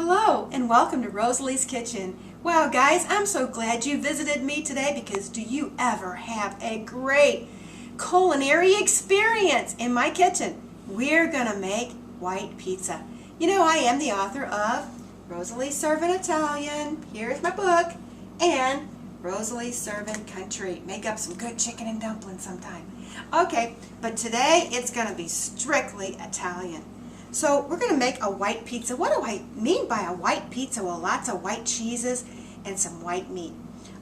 Hello and welcome to Rosalie's Kitchen. Wow guys, I'm so glad you visited me today because do you ever have a great culinary experience in my kitchen? We're gonna make white pizza. You know, I am the author of Rosalie Serving Italian, here's my book, and Rosalie Serving Country. Make up some good chicken and dumplings sometime. Okay, but today it's gonna be strictly Italian. So we're going to make a white pizza. What do I mean by a white pizza? Well, lots of white cheeses and some white meat.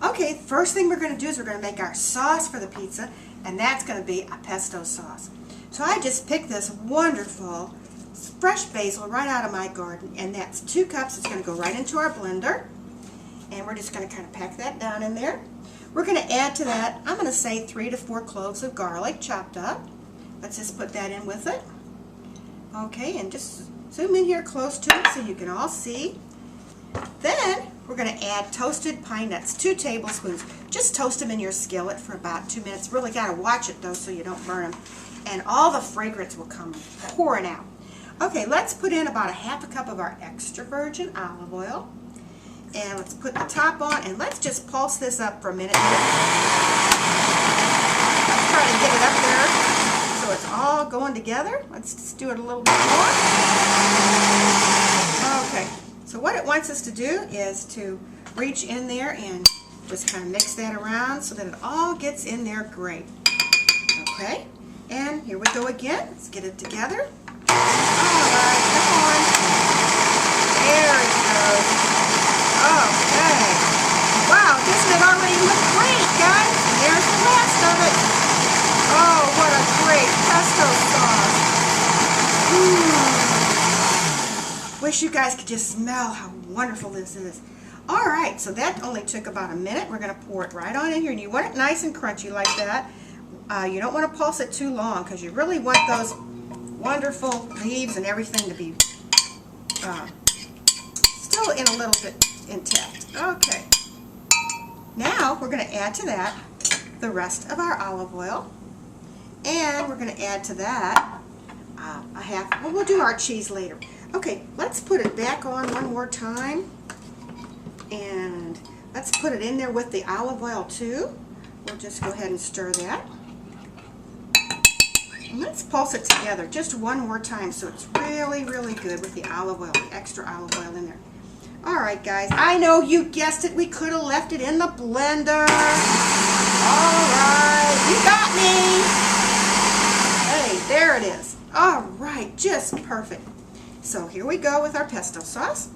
Okay, first thing we're going to do is we're going to make our sauce for the pizza, and that's going to be a pesto sauce. So I just picked this wonderful fresh basil right out of my garden, and that's 2 cups. It's going to go right into our blender, and we're just going to kind of pack that down in there. We're going to add to that, I'm going to say 3 to 4 cloves of garlic chopped up. Let's just put that in with it. Okay, and just zoom in here close to it so you can all see. Then we're going to add toasted pine nuts, 2 tablespoons. Just toast them in your skillet for about 2 minutes. Really got to watch it though so you don't burn them. And all the fragrance will come pouring out. Okay, let's put in about 1/2 cup of our extra virgin olive oil. And let's put the top on and let's just pulse this up for a minute. Let's try to get it up there. So it's all going together. Let's just do it a little bit more. Okay, so what it wants us to do is to reach in there and just kind of mix that around so that it all gets in there great. Okay, and here we go again. Let's get it together. Alright, come on. There it goes. Okay. Wow, doesn't it already look great, guys? There's the rest of it. Oh, what a great pesto sauce. Wish you guys could just smell how wonderful this is. Alright, so that only took about a minute. We're going to pour it right on in here. And you want it nice and crunchy like that. You don't want to pulse it too long because you really want those wonderful leaves and everything to be still in a little bit intact. Okay. Now we're going to add to that the rest of our olive oil. And we're going to add to that well, we'll do our cheese later. Okay, let's put it back on one more time. And let's put it in there with the olive oil too. We'll just go ahead and stir that. And let's pulse it together just one more time so it's really, really good with the olive oil, the extra olive oil in there. Alright guys, I know you guessed it, we could have left it in the blender. Alright, you got me. Hey, there it is. Alright, just perfect. So here we go with our pesto sauce.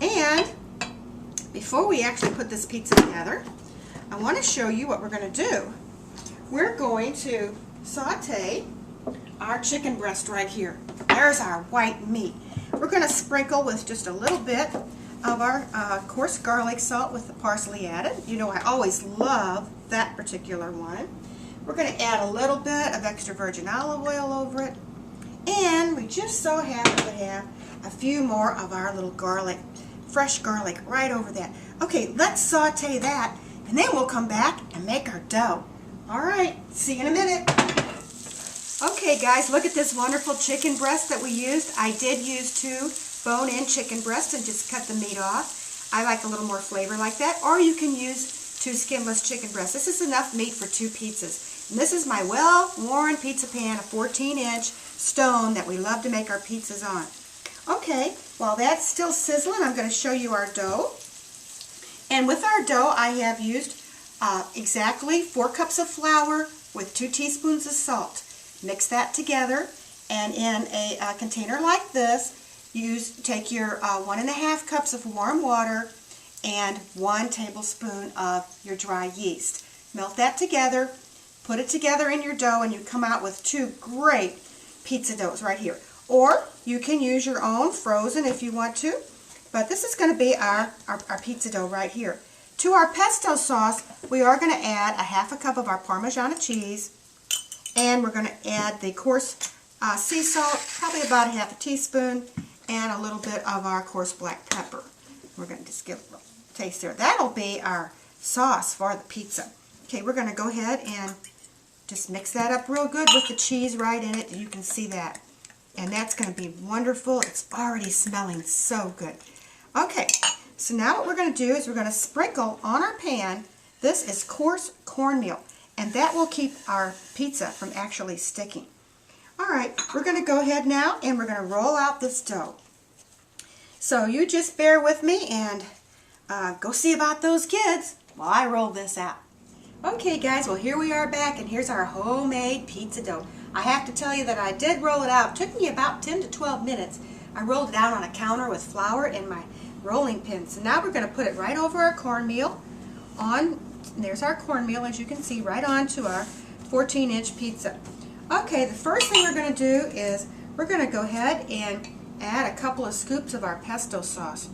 And before we actually put this pizza together, I want to show you what we're going to do. We're going to saute our chicken breast right here. There's our white meat. We're going to sprinkle with just a little bit of our coarse garlic salt with the parsley added. You know I always love that particular one. We're going to add a little bit of extra virgin olive oil over it. And we just so happen to have a few more of our little garlic, fresh garlic right over that. Okay, let's saute that and then we'll come back and make our dough. Alright, see you in a minute. Okay guys, look at this wonderful chicken breast that we used. I did use 2 bone-in chicken breasts and just cut the meat off. I like a little more flavor like that. Or you can use 2 skinless chicken breasts. This is enough meat for 2 pizzas. And this is my well-worn pizza pan, a 14-inch stone that we love to make our pizzas on. Okay, while that's still sizzling, I'm going to show you our dough. And with our dough, I have used exactly 4 cups of flour with 2 teaspoons of salt. Mix that together, and in a container like this, take your 1½ cups of warm water and 1 tablespoon of your dry yeast. Melt that together, put it together in your dough, and you come out with 2 great pizza doughs right here. Or you can use your own frozen if you want to, but this is going to be our pizza dough right here. To our pesto sauce, we are going to add 1/2 cup of our Parmesan cheese, and we're going to add the coarse sea salt, probably about 1/2 teaspoon, and a little bit of our coarse black pepper. We're going to just give a little taste there. That'll be our sauce for the pizza. Okay, we're going to go ahead and just mix that up real good with the cheese right in it. You can see that. And that's going to be wonderful. It's already smelling so good. Okay, so now what we're going to do is we're going to sprinkle on our pan. This is coarse cornmeal, and that will keep our pizza from actually sticking. All right, we're going to go ahead now and we're going to roll out this dough. So you just bear with me and go see about those kids while I roll this out. Okay guys, well here we are back, and here's our homemade pizza dough. I have to tell you that I did roll it out. It took me about 10 to 12 minutes. I rolled it out on a counter with flour and my rolling pin. So now we're going to put it right over our cornmeal. There's our cornmeal, as you can see, right onto our 14-inch pizza. Okay, the first thing we're going to do is we're going to go ahead and add a couple of scoops of our pesto sauce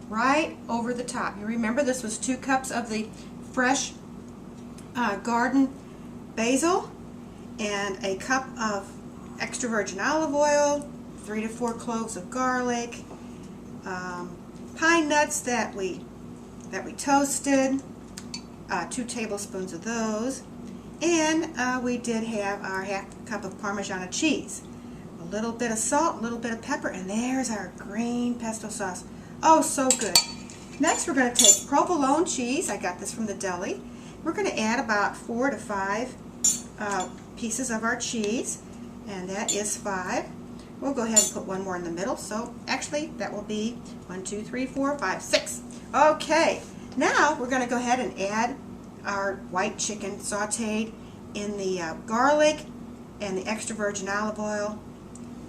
right over the top. You remember this was 2 cups of the fresh garden basil and a cup of extra virgin olive oil, 3 to 4 cloves of garlic, pine nuts that we toasted, 2 tablespoons of those, and we did have our half cup of Parmesan cheese, a little bit of salt, a little bit of pepper, and there's our green pesto sauce. Oh, so good. Next we're going to take provolone cheese. I got this from the deli. We're going to add about 4 to 5 pieces of our cheese, and that is 5. We'll go ahead and put one more in the middle, so actually that will be 1, 2, 3, 4, 5, 6. Okay, now we're going to go ahead and add our white chicken sauteed in the garlic and the extra virgin olive oil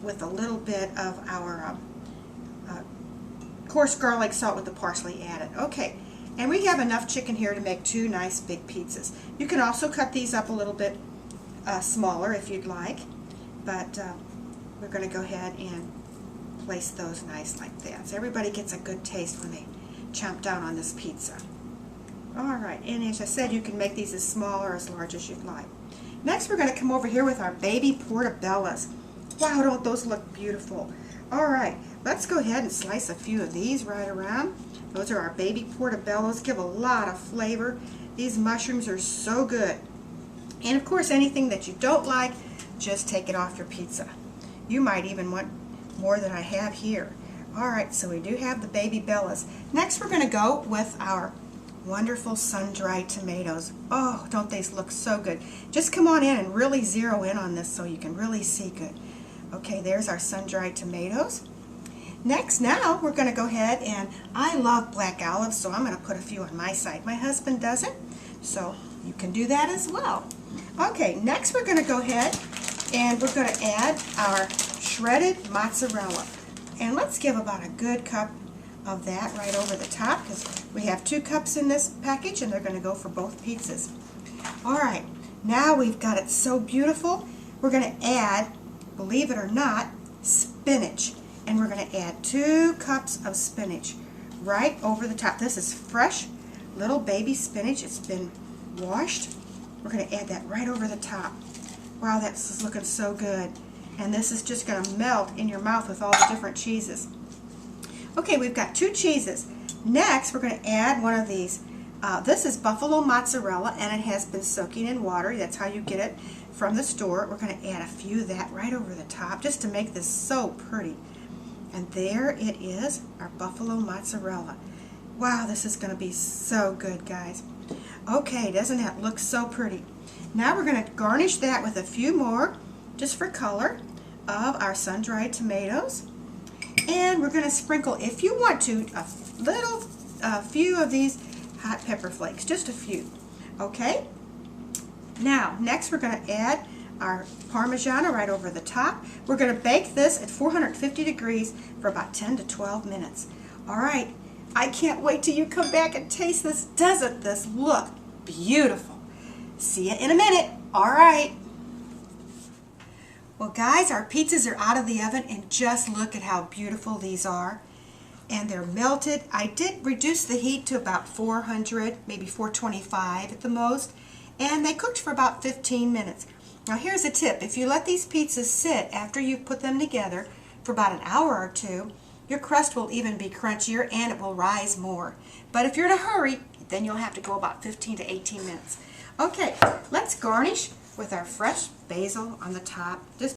with a little bit of our coarse garlic salt with the parsley added. Okay. And we have enough chicken here to make 2 nice big pizzas. You can also cut these up a little bit smaller if you'd like, but we're going to go ahead and place those nice like that, so everybody gets a good taste when they chomp down on this pizza. Alright, and as I said, you can make these as small or as large as you'd like. Next we're going to come over here with our baby portobellos. Wow, don't those look beautiful. Alright, let's go ahead and slice a few of these right around. Those are our baby portobellos. Give a lot of flavor. These mushrooms are so good. And of course, anything that you don't like, just take it off your pizza. You might even want more than I have here. Alright, so we do have the baby bellas. Next we're going to go with our wonderful sun-dried tomatoes. Oh, don't they look so good. Just come on in and really zero in on this so you can really see good. Okay, there's our sun-dried tomatoes. Next, now we're going to go ahead, and I love black olives, so I'm going to put a few on my side. My husband doesn't, so you can do that as well. Okay, next we're going to go ahead and we're going to add our shredded mozzarella. And let's give about a good cup of that right over the top, because we have 2 cups in this package and they're going to go for both pizzas. Alright, now we've got it so beautiful, we're going to add, believe it or not, spinach. And we're going to add 2 cups of spinach right over the top. This is fresh little baby spinach. It's been washed. We're going to add that right over the top. Wow, that's looking so good. And this is just going to melt in your mouth with all the different cheeses. Okay, we've got 2 cheeses. Next, we're going to add one of these. This is buffalo mozzarella, and it has been soaking in water. That's how you get it from the store. We're going to add a few of that right over the top just to make this so pretty. And there it is, our buffalo mozzarella. Wow, this is going to be so good, guys. Okay, doesn't that look so pretty? Now we're going to garnish that with a few more, just for color, of our sun-dried tomatoes. And we're going to sprinkle, if you want to, a few of these hot pepper flakes, just a few. Okay? Now, next we're going to add our Parmesan right over the top. We're going to bake this at 450 degrees for about 10 to 12 minutes. Alright, I can't wait till you come back and taste this. Doesn't this look beautiful? See you in a minute. Alright. Well guys, our pizzas are out of the oven, and just look at how beautiful these are. And they're melted. I did reduce the heat to about 400, maybe 425 at the most, and they cooked for about 15 minutes. Now here's a tip. If you let these pizzas sit after you've put them together for about an hour or 2, your crust will even be crunchier and it will rise more. But if you're in a hurry, then you'll have to go about 15 to 18 minutes. Okay, let's garnish with our fresh basil on the top. Just